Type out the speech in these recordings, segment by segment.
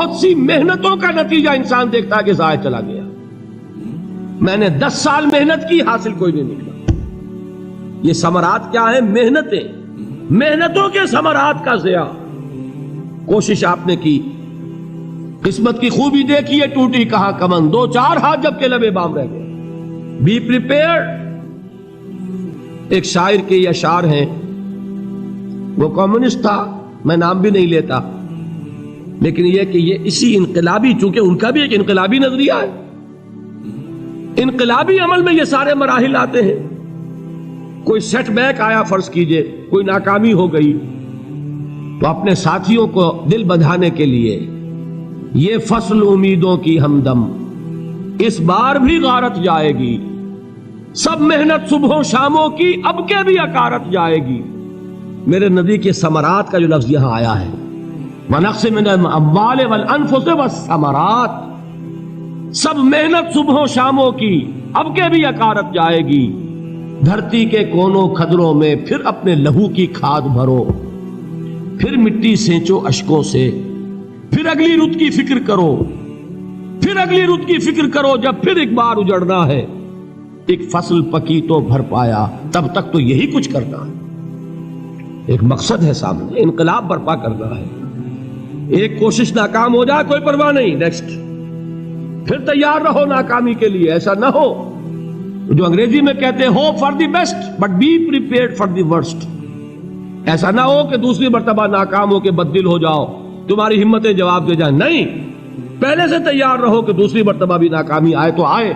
بہت سی محنتوں کا نتیجہ انسان دیکھتا ہے کہ ضائع چلا گیا. میں نے 10 سال محنت کی، حاصل کوئی نہیں نکلا. یہ ثمرات کیا ہیں؟ محنتیں، محنتوں کے ثمرات کا ضیاع. کوشش آپ نے کی، قسمت کی خوبی دیکھی ہے، ٹوٹی کہاں کمن، 2-4 ہاتھ جب کے لبے بام رہ گئے. Be prepared. ایک شاعر کے یہ اشعار ہیں، وہ کمیونسٹ تھا، میں نام بھی نہیں لیتا، لیکن یہ کہ یہ اسی انقلابی، چونکہ ان کا بھی ایک انقلابی نظریہ ہے، انقلابی عمل میں یہ سارے مراحل آتے ہیں. کوئی سیٹ بیک آیا، فرض کیجئے کوئی ناکامی ہو گئی، تو اپنے ساتھیوں کو دل بندھانے کے لیے یہ فصل امیدوں کی ہمدم اس بار بھی غارت جائے گی، سب محنت صبحوں شاموں کی اب کے بھی اکارت جائے گی. میرے نبی کے ثمرات کا جو لفظ یہاں آیا ہے، وَنَقْصٍ مِّنَ الْأَمْوَالِ وَالْأَنفُسِ وَالثَّمَرَاتِ، سب محنت صبحوں شاموں کی اب کے بھی اکارت جائے گی. دھرتی کے کونوں کھدروں میں پھر اپنے لہو کی کھاد بھرو، پھر مٹی سینچو اشکوں سے، پھر اگلی رت کی فکر کرو، پھر اگلی رت کی فکر کرو. جب پھر ایک بار اجڑنا ہے، ایک فصل پکی تو بھر پایا، تب تک تو یہی کچھ کرنا ہے. ایک مقصد ہے سامنے، انقلاب برپا کرنا ہے. ایک کوشش ناکام ہو جائے کوئی پرواہ نہیں، نیکسٹ. پھر تیار رہو ناکامی کے لیے. ایسا نہ ہو جو انگریزی میں کہتے ہیں hope for the best but be prepared for the worst. ایسا نہ ہو کہ دوسری مرتبہ ناکام ہو کے بددل ہو جاؤ، تمہاری ہمتیں جواب دے جائیں. نہیں، پہلے سے تیار رہو کہ دوسری مرتبہ بھی ناکامی آئے تو آئے،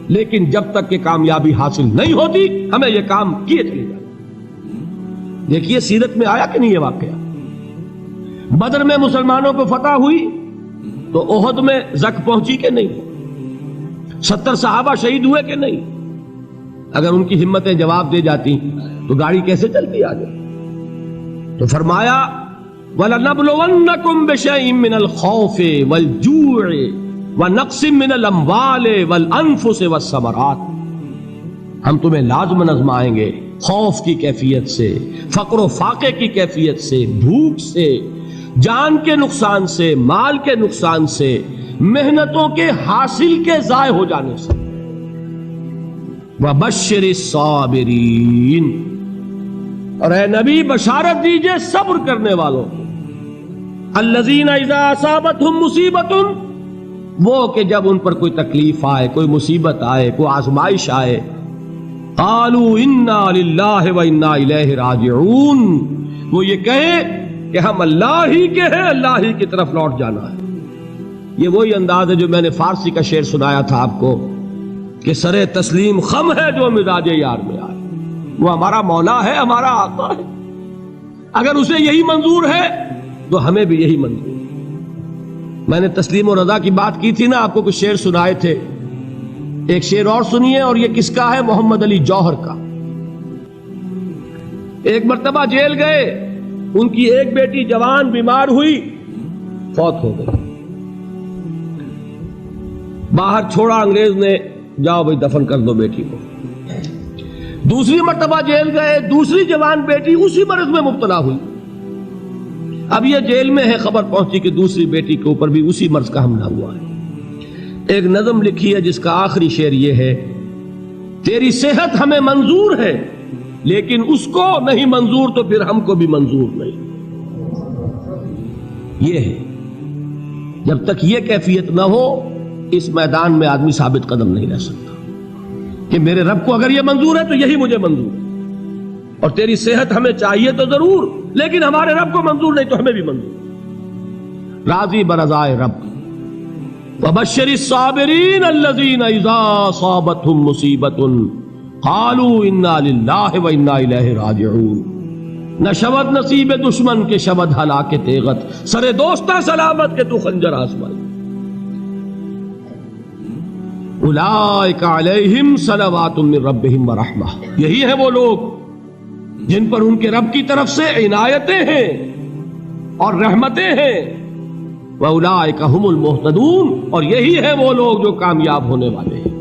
لیکن جب تک کہ کامیابی حاصل نہیں ہوتی ہمیں یہ کام کیے چلے جائیں. دیکھیے سیرت میں آیا کہ نہیں یہ واقعہ؟ بدر میں مسلمانوں کو فتح ہوئی تو احد میں زک پہنچی کہ نہیں؟ 70 صحابہ شہید ہوئے کہ نہیں؟ اگر ان کی ہمتیں جواب دے جاتی تو گاڑی کیسے چلتی آگے؟ تو فرمایا وَلَنَبْلُوَنَّكُمْ بِشَيْءٍ مِّنَ الْخَوْفِ وَالْجُوعِ وَنَقْصٍ مِّنَ الْأَمْوَالِ وَالْأَنفُسِ وَالثَّمَرَاتِ. ہم تمہیں لازم آزمائیں گے، خوف کی کیفیت سے، فقر و فاقے کی کیفیت سے، بھوک سے، جان کے نقصان سے، مال کے نقصان سے، محنتوں کے حاصل کے ضائع ہو جانے سے. وَبَشِّرِ الصَّابِرِينَ، اور اے نبی بشارت دیجئے صبر کرنے والوں کو. الَّذِينَ إِذَا أَصَابَتْهُمْ مُصِيبَةٌ، وہ کہ جب ان پر کوئی تکلیف آئے، کوئی مصیبت آئے، کوئی آزمائش آئے، قالوا انا للہ وانا الیہ راجعون، وہ یہ کہیں کہ ہم اللہ ہی کے ہیں، اللہ ہی کی طرف لوٹ جانا ہے. یہ وہی انداز ہے جو میں نے فارسی کا شعر سنایا تھا آپ کو کہ سرے تسلیم خم ہے جو مزاج یار میں آئے. وہ ہمارا مولا ہے، ہمارا آقا ہے، اگر اسے یہی منظور ہے تو ہمیں بھی یہی منظور ہے. میں نے تسلیم و رضا کی بات کی تھی نا، آپ کو کچھ شعر سنائے تھے. ایک شعر اور سنیے، اور یہ کس کا ہے؟ محمد علی جوہر کا. ایک مرتبہ جیل گئے، ان کی ایک بیٹی جوان بیمار ہوئی، فوت ہو گئی. باہر چھوڑا انگریز نے، جاؤ بھائی دفن کر دو بیٹی کو. دوسری مرتبہ جیل گئے، دوسری جوان بیٹی اسی مرض میں مبتلا ہوئی. اب یہ جیل میں ہے، خبر پہنچی کہ دوسری بیٹی کے اوپر بھی اسی مرض کا حملہ ہوا ہے. ایک نظم لکھی ہے جس کا آخری شعر یہ ہے، تیری صحت ہمیں منظور ہے لیکن اس کو نہیں منظور تو پھر ہم کو بھی منظور نہیں. یہ ہے، جب تک یہ کیفیت نہ ہو اس میدان میں آدمی ثابت قدم نہیں رہ سکتا کہ میرے رب کو اگر یہ منظور ہے تو یہی مجھے منظور ہے، اور تیری صحت ہمیں چاہیے تو ضرور، لیکن ہمارے رب کو منظور نہیں تو ہمیں بھی منظور. راضی برضائے رب. وَبَشِّرِ الصَّابِرِينَ الَّذِينَ إِذَا أَصَابَتْهُمْ مُصِيبَةٌ قَالُوا إِنَّا لِلَّهِ وَإِنَّا إِلَيْهِ رَاجِعُونَ. نہ شود نصیب دشمن کے شود ہلاک تیغت، سر دوستہ سلامت کے تو خنجر آزمائی. اولئک علیہم صلوات من ربہم ورحمہ، یہی ہے وہ لوگ جن پر ان کے رب کی طرف سے عنایتیں ہیں اور رحمتیں ہیں. وَأُولَٰئِكَ هُمُ الْمُهْتَدُونَ، اور یہی ہے وہ لوگ جو کامیاب ہونے والے ہیں،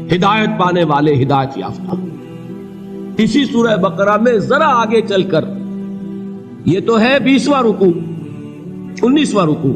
ہدایت پانے والے، ہدایت یافتہ. اسی سورہ بقرہ میں ذرا آگے چل کر، یہ تو ہے 20واں رکوع، 19واں رکوع،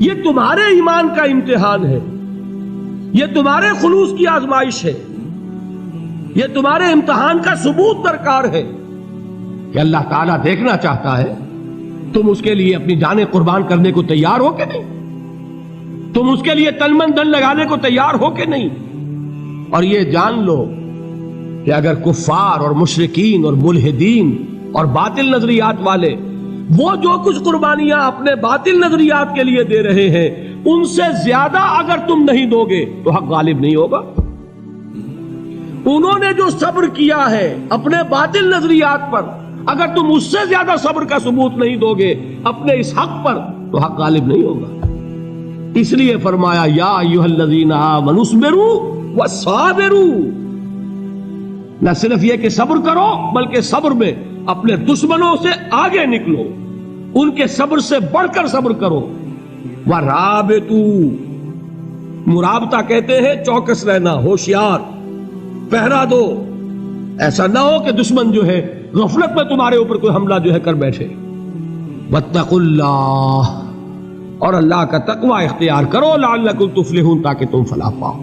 یہ تمہارے ایمان کا امتحان ہے، یہ تمہارے خلوص کی آزمائش ہے، یہ تمہارے امتحان کا ثبوت درکار ہے کہ اللہ تعالیٰ دیکھنا چاہتا ہے تم اس کے لیے اپنی جانیں قربان کرنے کو تیار ہو کہ نہیں، تم اس کے لیے تن من دھن لگانے کو تیار ہو کہ نہیں۔ اور یہ جان لو کہ اگر کفار اور مشرکین اور ملحدین اور باطل نظریات والے وہ جو کچھ قربانیاں اپنے باطل نظریات کے لیے دے رہے ہیں ان سے زیادہ اگر تم نہیں دو گے تو حق غالب نہیں ہوگا۔ انہوں نے جو صبر کیا ہے اپنے باطل نظریات پر، اگر تم اس سے زیادہ صبر کا ثبوت نہیں دو گے اپنے اس حق پر تو حق غالب نہیں ہوگا۔ اس لیے فرمایا یا ایھا الذین آمنوا اصبروا وصابروا، نہ صرف یہ کہ صبر کرو بلکہ صبر میں اپنے دشمنوں سے آگے نکلو، ان کے صبر سے بڑھ کر صبر کرو۔ ورابطوا، مرابطہ کہتے ہیں چوکس رہنا، ہوشیار، پہرا دو، ایسا نہ ہو کہ دشمن جو ہے غفلت میں تمہارے اوپر کوئی حملہ جو ہے کر بیٹھے۔ واتقوا اللہ، اور اللہ کا تقوی اختیار کرو، لعلکم تفلحون، تاکہ تم فلاح پاؤ۔